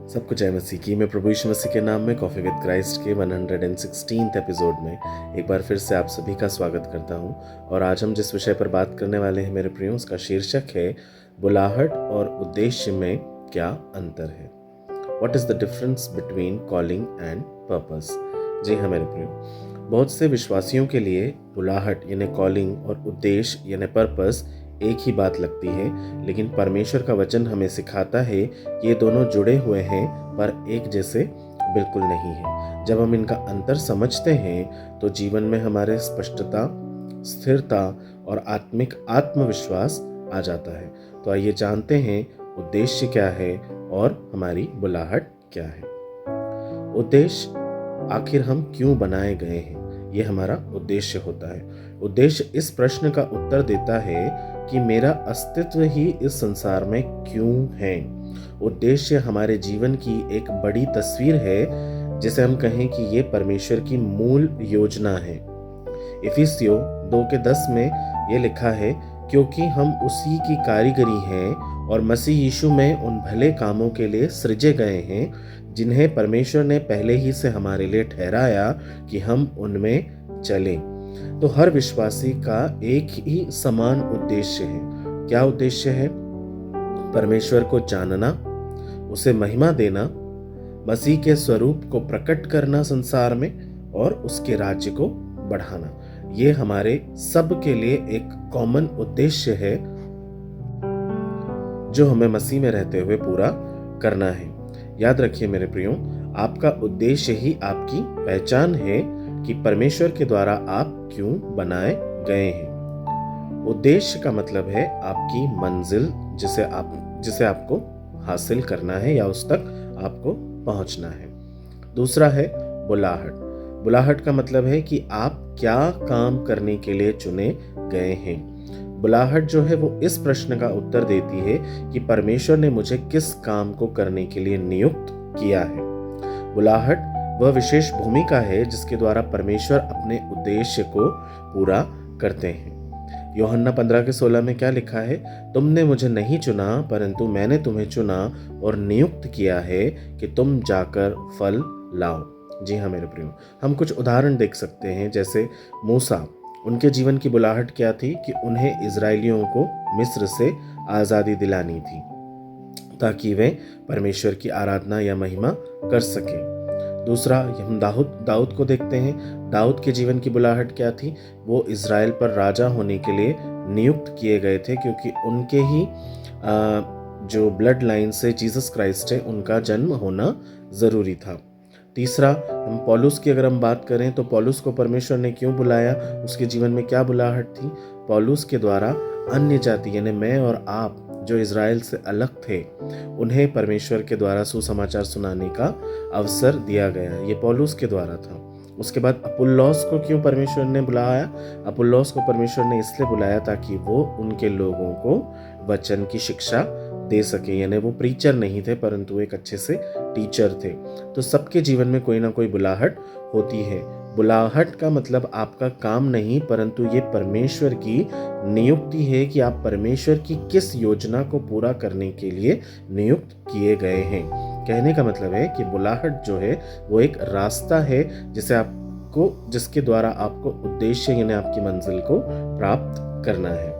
सबको जय मसीह की। मैं प्रभु यीशु मसीह के नाम में कॉफ़ी विद क्राइस्ट के 116th एपिसोड में एक बार फिर से आप सभी का स्वागत करता हूं। और आज हम जिस विषय पर बात करने वाले हैं मेरे प्रियो, उसका शीर्षक है बुलाहट और उद्देश्य में क्या अंतर है। What is the difference between calling and purpose. जी हाँ मेरे प्रियो, बहुत से विश्वासियों के लिए बुलाहट यानी कॉलिंग और उद्देश्य यानी पर्पस एक ही बात लगती है, लेकिन परमेश्वर का वचन हमें सिखाता है ये दोनों जुड़े हुए हैं पर एक जैसे बिल्कुल नहीं है। जब हम इनका अंतर समझते हैं तो जीवन में हमारे स्पष्टता, स्थिरता और आत्मिक आत्मविश्वास आ जाता है। तो आइए जानते हैं उद्देश्य क्या है और हमारी बुलाहट क्या है। उद्देश्य, आखिर हम क्यों बनाए गए हैं, ये हमारा उद्देश्य होता है। उद्देश्य इस प्रश्न का उत्तर देता है कि मेरा अस्तित्व ही इस संसार में क्यों है। उद्देश्य हमारे जीवन की एक बड़ी तस्वीर है, जिसे हम कहें कि ये परमेश्वर की मूल योजना है। इफिसियों 2:10 में ये लिखा है, क्योंकि हम उसी की कारीगरी हैं और मसीह यीशु में उन भले कामों के लिए सृजे गए हैं जिन्हें परमेश्वर ने पहले ही से हमारे लिए ठहराया कि हम उनमें चलें। तो हर विश्वासी का एक ही समान उद्देश्य है। क्या उद्देश्य है? परमेश्वर को जानना, उसे महिमा देना, मसीह के स्वरूप को प्रकट करना संसार में और उसके राज्य को बढ़ाना। ये हमारे सब के लिए एक कॉमन उद्देश्य है जो हमें मसीह में रहते हुए पूरा करना है। याद रखिए मेरे प्रियो, आपका उद्देश्य ही आपकी पहचान है कि परमेश्वर के द्वारा आप क्यों बनाए गए हैं। उद्देश्य का मतलब है आपकी मंजिल, जिसे आपको हासिल करना है या उस तक आपको पहुंचना है। दूसरा है बुलाहट। बुलाहट का मतलब है कि आप क्या काम करने के लिए चुने गए हैं। बुलाहट जो है वो इस प्रश्न का उत्तर देती है कि परमेश्वर ने मुझे किस काम को करने के लिए नियुक्त किया है। बुलाहट वह विशेष भूमिका है जिसके द्वारा परमेश्वर अपने उद्देश्य को पूरा करते हैं। यूहन्ना 15:16 में क्या लिखा है? तुमने मुझे नहीं चुना परंतु मैंने तुम्हें चुना और नियुक्त किया है कि तुम जाकर फल लाओ। जी हाँ मेरे प्रियो, हम कुछ उदाहरण देख सकते हैं। जैसे मूसा, उनके जीवन की बुलाहट क्या थी कि उन्हें इजरायलियों को मिस्र से आज़ादी दिलानी थी ताकि वे परमेश्वर की आराधना या महिमा कर सके। दूसरा, हम दाऊद को देखते हैं। दाऊद के जीवन की बुलाहट क्या थी? वो इज़राइल पर राजा होने के लिए नियुक्त किए गए थे, क्योंकि उनके ही जो ब्लड लाइन से जीसस क्राइस्ट है उनका जन्म होना ज़रूरी था। तीसरा, हम पौलुस की अगर हम बात करें तो पौलुस को परमेश्वर ने क्यों बुलाया, उसके जीवन में क्या बुलाहट थी? पौलुस के द्वारा अन्य जाति यानी मैं और आप जो इज़राइल से अलग थे, उन्हें परमेश्वर के द्वारा सुसमाचार सुनाने का अवसर दिया गया। ये पौलुस के द्वारा था। उसके बाद अपुल्लोस को क्यों परमेश्वर ने बुलाया? अपुल्लोस को परमेश्वर ने इसलिए बुलाया ताकि वो उनके लोगों को वचन की शिक्षा दे सके। यानी वो प्रीचर नहीं थे परंतु एक अच्छे से टीचर थे। तो सबके जीवन में कोई ना कोई बुलाहट होती है। बुलाहट का मतलब आपका काम नहीं परंतु ये परमेश्वर की नियुक्ति है कि आप परमेश्वर की किस योजना को पूरा करने के लिए नियुक्त किए गए हैं। कहने का मतलब है कि बुलाहट जो है वो एक रास्ता है जिसके द्वारा आपको उद्देश्य यानी आपकी मंजिल को प्राप्त करना है।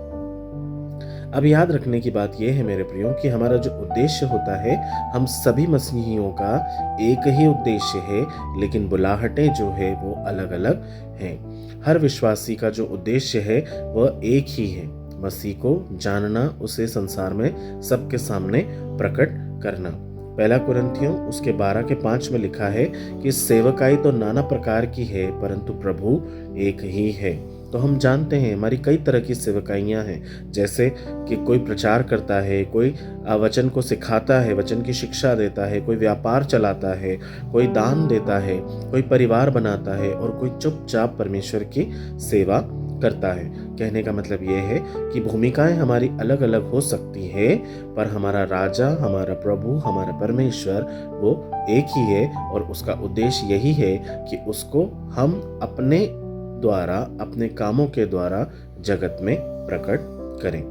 अब याद रखने की बात यह है मेरे प्रियो कि हमारा जो उद्देश्य होता है, हम सभी मसीहियों का एक ही उद्देश्य है, लेकिन बुलाहटें जो है वो अलग अलग हैं। हर विश्वासी का जो उद्देश्य है वह एक ही है, मसीह को जानना, उसे संसार में सबके सामने प्रकट करना। 1 कुरिन्थियों उसके 12:5 में लिखा है कि सेवकाई तो नाना प्रकार की है परंतु प्रभु एक ही है। तो हम जानते हैं हमारी कई तरह की सेवकाइयाँ हैं, जैसे कि कोई प्रचार करता है, कोई वचन को सिखाता है, वचन की शिक्षा देता है, कोई व्यापार चलाता है, कोई दान देता है, कोई परिवार बनाता है और कोई चुपचाप परमेश्वर की सेवा करता है। कहने का मतलब ये है कि भूमिकाएं हमारी अलग अलग हो सकती है पर हमारा राजा, हमारा प्रभु, हमारा परमेश्वर वो एक ही है और उसका उद्देश्य यही है कि उसको हम अपने कामों के द्वारा जगत में प्रकट करें।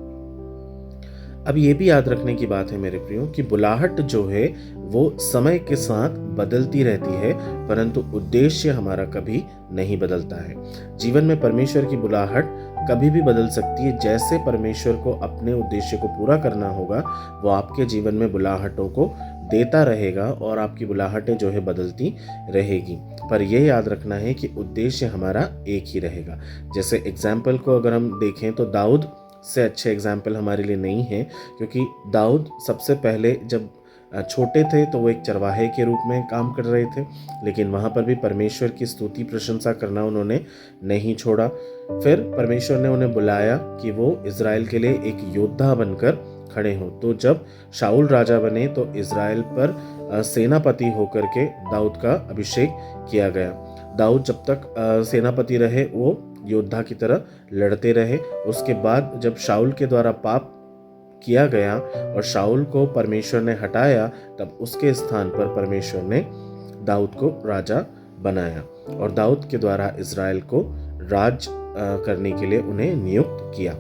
अब ये भी याद रखने की बात है मेरे प्रियो कि बुलाहट जो है वो समय के साथ बदलती रहती है, परंतु उद्देश्य हमारा कभी नहीं बदलता है। जीवन में परमेश्वर की बुलाहट कभी भी बदल सकती है। जैसे परमेश्वर को अपने उद्देश्य को पूरा करना होगा, वो आपके जीवन में बुलाहटों को देता रहेगा और आपकी बुलाहटें जो है बदलती रहेगी। पर यह याद रखना है कि उद्देश्य हमारा एक ही रहेगा। जैसे एग्जाम्पल को अगर हम देखें तो दाऊद से अच्छे एग्जाम्पल हमारे लिए नहीं है, क्योंकि दाऊद सबसे पहले जब छोटे थे तो वो एक चरवाहे के रूप में काम कर रहे थे, लेकिन वहाँ पर भी परमेश्वर की स्तुति प्रशंसा करना उन्होंने नहीं छोड़ा। फिर परमेश्वर ने उन्हें बुलाया कि वो इज़राइल के लिए एक योद्धा बनकर खड़े हों। तो जब शाऊल राजा बने तो इज़राइल पर सेनापति होकर के दाऊद का अभिषेक किया गया। दाऊद जब तक सेनापति रहे वो योद्धा की तरह लड़ते रहे। उसके बाद जब शाऊल के द्वारा पाप किया गया और शाऊल को परमेश्वर ने हटाया, तब उसके स्थान पर परमेश्वर ने दाऊद को राजा बनाया और दाऊद के द्वारा इज़राइल को राज करने के लिए उन्हें नियुक्त किया।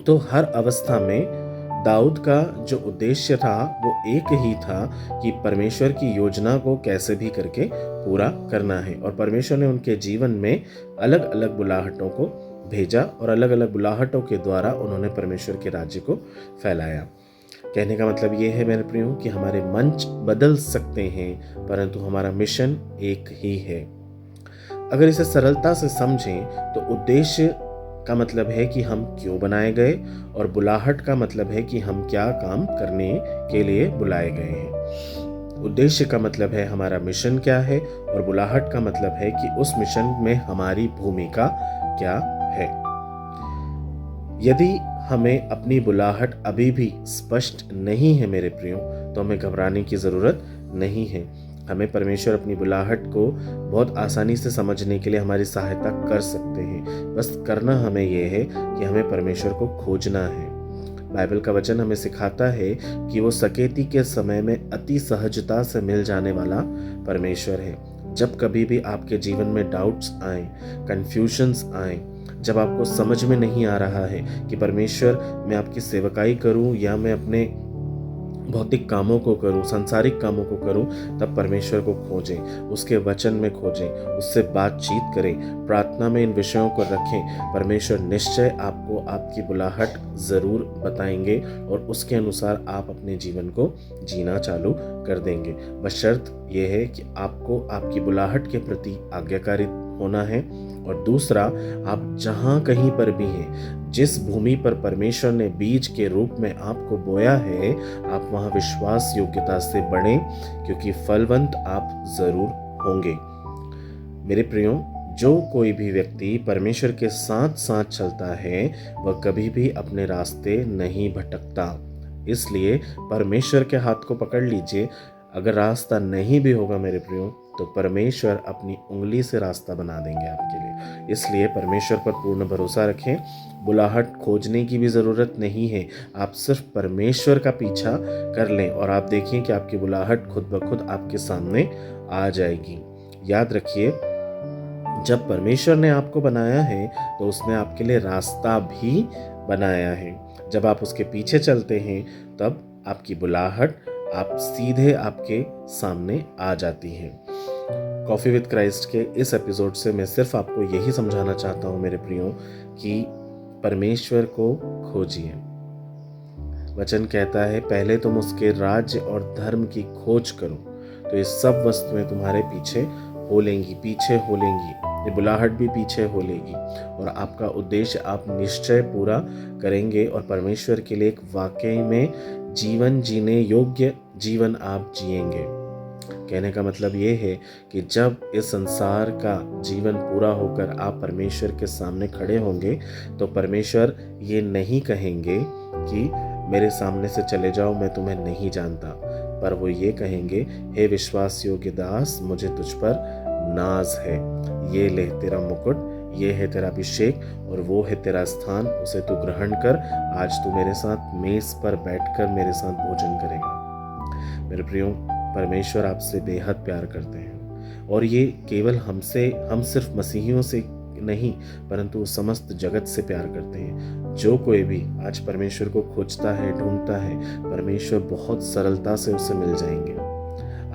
तो हर अवस्था में दाऊद का जो उद्देश्य था वो एक ही था कि परमेश्वर की योजना को कैसे भी करके पूरा करना है, और परमेश्वर ने उनके जीवन में अलग अलग बुलाहटों को भेजा और अलग अलग बुलाहटों के द्वारा उन्होंने परमेश्वर के राज्य को फैलाया। कहने का मतलब ये है मेरे प्रियो कि हमारे मंच बदल सकते हैं, परंतु हमारा मिशन एक ही है। अगर इसे सरलता से समझें तो उद्देश्य का मतलब है कि हम क्यों बनाए गए, और बुलाहट का मतलब है कि हम क्या काम करने के लिए बुलाए गए हैं। उद्देश्य का मतलब है हमारा मिशन क्या है, और बुलाहट का मतलब है कि उस मिशन में हमारी भूमिका क्या है। यदि हमें अपनी बुलाहट अभी भी स्पष्ट नहीं है मेरे प्रियो, तो हमें घबराने की ज़रूरत नहीं है। हमें परमेश्वर अपनी बुलाहट को बहुत आसानी से समझने के लिए हमारी सहायता कर सकते हैं। बस करना हमें यह है कि हमें परमेश्वर को खोजना है। बाइबल का वचन हमें सिखाता है कि वो सकेती के समय में अति सहजता से मिल जाने वाला परमेश्वर है। जब कभी भी आपके जीवन में डाउट्स आए, कन्फ्यूजन्स आए, जब आपको समझ में नहीं आ रहा है कि परमेश्वर मैं आपकी सेवकाई करूं या मैं अपने भौतिक कामों को करूं, सांसारिक कामों को करूं, तब परमेश्वर को खोजें, उसके वचन में खोजें, उससे बातचीत करें, प्रार्थना में इन विषयों को रखें। परमेश्वर निश्चय आपको आपकी बुलाहट ज़रूर बताएंगे और उसके अनुसार आप अपने जीवन को जीना चालू कर देंगे। बशर्त यह है कि आपको आपकी बुलाहट के प्रति आज्ञाकारी होना है, और दूसरा, आप जहाँ कहीं पर भी हैं, जिस भूमि पर परमेश्वर ने बीज के रूप में आपको बोया है, आप वहाँ विश्वास योग्यता से बढ़ें, क्योंकि फलवंत आप जरूर होंगे। मेरे प्रियो, जो कोई भी व्यक्ति परमेश्वर के साथ साथ चलता है वह कभी भी अपने रास्ते नहीं भटकता। इसलिए परमेश्वर के हाथ को पकड़ लीजिए। अगर रास्ता नहीं भी होगा मेरे प्रियो, तो परमेश्वर अपनी उंगली से रास्ता बना देंगे आपके लिए। इसलिए परमेश्वर पर पूर्ण भरोसा रखें। बुलाहट खोजने की भी ज़रूरत नहीं है। आप सिर्फ परमेश्वर का पीछा कर लें और आप देखिए कि आपकी बुलाहट खुद ब खुद आपके सामने आ जाएगी। याद रखिए, जब परमेश्वर ने आपको बनाया है तो उसने आपके लिए रास्ता भी बनाया है। जब आप उसके पीछे चलते हैं तब आपकी बुलाहट आप सीधे आपके सामने आ जाती है। कॉफ़ी विद क्राइस्ट के इस एपिसोड से मैं सिर्फ आपको यही समझाना चाहता हूँ मेरे प्रियो कि परमेश्वर को खोजिए। वचन कहता है, पहले तुम उसके राज्य और धर्म की खोज करो तो ये सब वस्तुएं तुम्हारे पीछे हो लेंगी, ये बुलाहट भी पीछे हो लेगी और आपका उद्देश्य आप निश्चय पूरा करेंगे और परमेश्वर के लिए एक वाकई में जीवन जीने योग्य जीवन आप जिएंगे। कहने का मतलब ये है कि जब इस संसार का जीवन पूरा होकर आप परमेश्वर के सामने खड़े होंगे तो परमेश्वर ये नहीं कहेंगे कि मेरे सामने से चले जाओ, मैं तुम्हें नहीं जानता, पर वो ये कहेंगे, हे विश्वास योग्य दास, मुझे तुझ पर नाज है, ये ले तेरा मुकुट, ये है तेरा अभिषेक और वो है तेरा स्थान, उसे तू ग्रहण कर। आज तू मेरे साथ मेज पर बैठकर मेरे साथ भोजन करेगा। मेरे प्रियो, परमेश्वर आपसे बेहद प्यार करते हैं और ये केवल हम सिर्फ मसीहियों से नहीं परंतु समस्त जगत से प्यार करते हैं। जो कोई भी आज परमेश्वर को खोजता है, ढूंढता है, परमेश्वर बहुत सरलता से उसे मिल जाएंगे।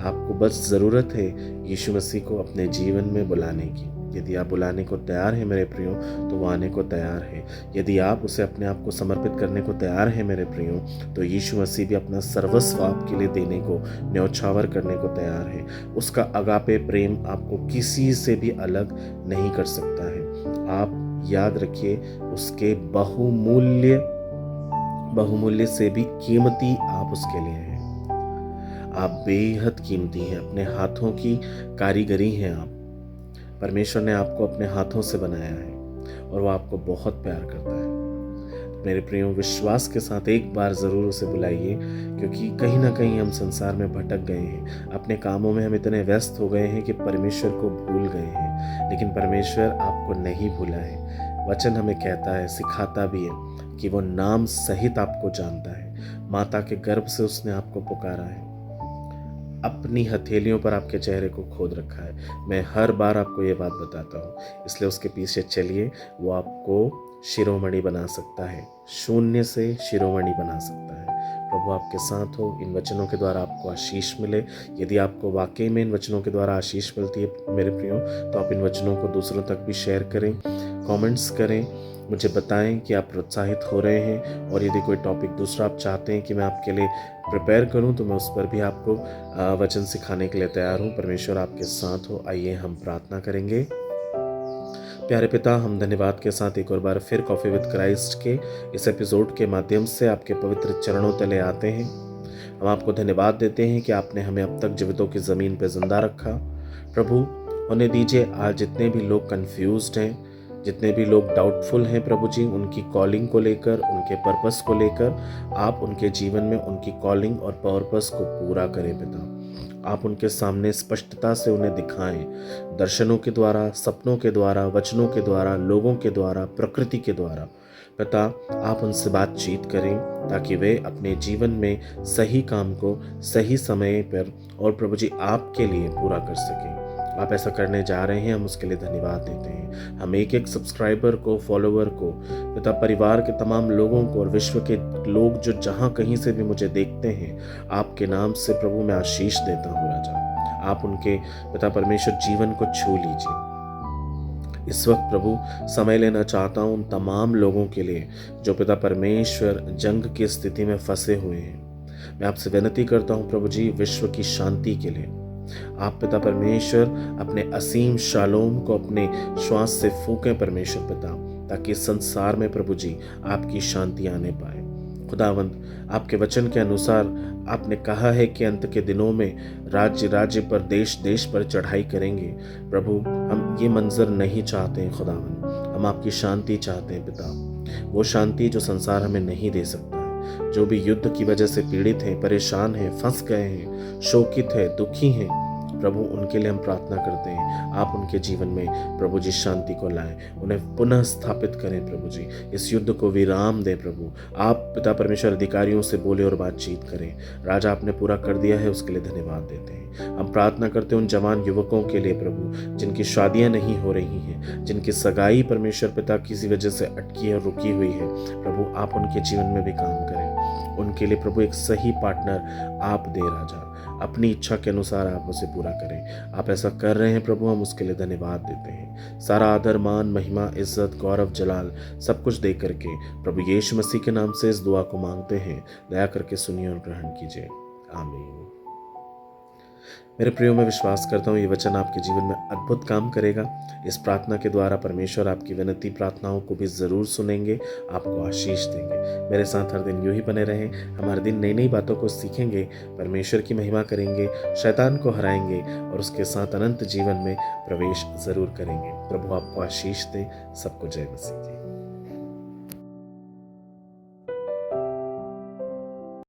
आपको बस ज़रूरत है यीशु मसीह को अपने जीवन में बुलाने की। यदि आप बुलाने को तैयार हैं मेरे प्रियो, तो वो आने को तैयार है। यदि आप उसे अपने आप को समर्पित करने को तैयार हैं मेरे प्रियो, तो यीशु मसीह भी अपना सर्वस्व आपके लिए देने को, न्यौछावर करने को तैयार है। उसका अगापे प्रेम आपको किसी से भी अलग नहीं कर सकता है। आप याद रखिए, उसके बहुमूल्य से भी कीमती आप उसके लिए हैं। आप बेहद कीमती हैं, अपने हाथों की कारीगरी हैं आप। परमेश्वर ने आपको अपने हाथों से बनाया है और वो आपको बहुत प्यार करता है। मेरे प्रियो, विश्वास के साथ एक बार ज़रूर उसे बुलाइए, क्योंकि कहीं ना कहीं हम संसार में भटक गए हैं। अपने कामों में हम इतने व्यस्त हो गए हैं कि परमेश्वर को भूल गए हैं। लेकिन परमेश्वर आपको नहीं भूला है। वचन हमें कहता है, सिखाता भी है कि वो नाम सहित आपको जानता है। माता के गर्भ से उसने आपको पुकारा है, अपनी हथेलियों पर आपके चेहरे को खोद रखा है। मैं हर बार आपको ये बात बताता हूँ, इसलिए उसके पीछे चलिए। वो आपको शिरोमणि बना सकता है, शून्य से शिरोमणि बना सकता है। प्रभु आपके साथ हो। इन वचनों के द्वारा आपको आशीष मिले। यदि आपको वाकई में इन वचनों के द्वारा आशीष मिलती है मेरे प्रियो, तो आप इन वचनों को दूसरों तक भी शेयर करें, कमेंट्स करें, मुझे बताएं कि आप प्रोत्साहित हो रहे हैं। और यदि कोई टॉपिक दूसरा आप चाहते हैं कि मैं आपके लिए प्रिपेयर करूं, तो मैं उस पर भी आपको वचन सिखाने के लिए तैयार हूं। परमेश्वर आपके साथ हो। आइए हम प्रार्थना करेंगे। प्यारे पिता, हम धन्यवाद के साथ एक और बार फिर कॉफ़ी विद क्राइस्ट के इस एपिसोड के माध्यम से आपके पवित्र चरणों तले आते हैं। हम आपको धन्यवाद देते हैं कि आपने हमें अब तक जीवितों की ज़मीन पर जिंदा रखा। प्रभु, होने दीजिए आज जितने भी लोग कंफ्यूज्ड हैं, जितने भी लोग डाउटफुल हैं, प्रभु जी, उनकी कॉलिंग को लेकर, उनके पर्पस को लेकर, आप उनके जीवन में उनकी कॉलिंग और पर्पस को पूरा करें पिता। आप उनके सामने स्पष्टता से उन्हें दिखाएं, दर्शनों के द्वारा, सपनों के द्वारा, वचनों के द्वारा, लोगों के द्वारा, प्रकृति के द्वारा। पिता, आप उनसे बातचीत करें ताकि वे अपने जीवन में सही काम को सही समय पर और प्रभु जी आपके लिए पूरा कर सकें। आप ऐसा करने जा रहे हैं, हम उसके लिए धन्यवाद देते हैं। हम एक एक सब्सक्राइबर को, फॉलोवर को, पिता, परिवार के तमाम लोगों को और विश्व के लोग जो जहाँ कहीं से भी मुझे देखते हैं, आपके नाम से प्रभु मैं आशीष देता हूँ राजा। आप उनके पिता परमेश्वर जीवन को छू लीजिए। इस वक्त प्रभु समय लेना चाहता हूँ उन तमाम लोगों के लिए जो पिता परमेश्वर जंग की स्थिति में फंसे हुए हैं। मैं आपसे विनती करता हूँ प्रभु जी, विश्व की शांति के लिए आप पिता परमेश्वर अपने असीम शालोम को अपने श्वास से फूकें परमेश्वर पिता, ताकि संसार में प्रभु जी आपकी शांति आने पाए। खुदावंद, आपके वचन के अनुसार आपने कहा है कि अंत के दिनों में राज्य राज्य पर, देश देश पर चढ़ाई करेंगे। प्रभु, हम ये मंजर नहीं चाहते हैं खुदावंद, हम आपकी शांति चाहते हैं पिता। वो शांति जो संसार हमें नहीं दे सकता है। जो भी युद्ध की वजह से पीड़ित हैं, परेशान हैं, फंस गए हैं, शोकित है, दुखी हैं, प्रभु उनके लिए हम प्रार्थना करते हैं। आप उनके जीवन में प्रभु जी शांति को लाएं, उन्हें पुनः स्थापित करें प्रभु जी। इस युद्ध को विराम दें प्रभु। आप पिता परमेश्वर अधिकारियों से बोले और बातचीत करें। राजा, आपने पूरा कर दिया है, उसके लिए धन्यवाद देते हैं। हम प्रार्थना करते हैं उन जवान युवकों के लिए प्रभु, जिनकी शादियां नहीं हो रही हैं, जिनकी सगाई परमेश्वर पिता किसी वजह से अटकी है और रुकी हुई है। प्रभु, आप उनके जीवन में भी काम करें। उनके लिए प्रभु एक सही पार्टनर आप दे राजा, अपनी इच्छा के अनुसार आप उसे पूरा करें। आप ऐसा कर रहे हैं प्रभु, हम उसके लिए धन्यवाद देते हैं। सारा आदर, मान, महिमा, इज्जत, गौरव, जलाल सब कुछ दे करके प्रभु यीशु मसीह के नाम से इस दुआ को मांगते हैं। दया करके सुनिए और ग्रहण कीजिए। आमीन। मेरे प्रियो, मैं विश्वास करता हूँ ये वचन आपके जीवन में अद्भुत काम करेगा। इस प्रार्थना के द्वारा परमेश्वर आपकी विनती प्रार्थनाओं को भी ज़रूर सुनेंगे, आपको आशीष देंगे। मेरे साथ हर दिन यूं ही बने रहें। हम हर दिन नई नई बातों को सीखेंगे, परमेश्वर की महिमा करेंगे, शैतान को हराएंगे और उसके साथ अनंत जीवन में प्रवेश ज़रूर करेंगे। प्रभु आपको आशीष दे। सबको जय मसीह की।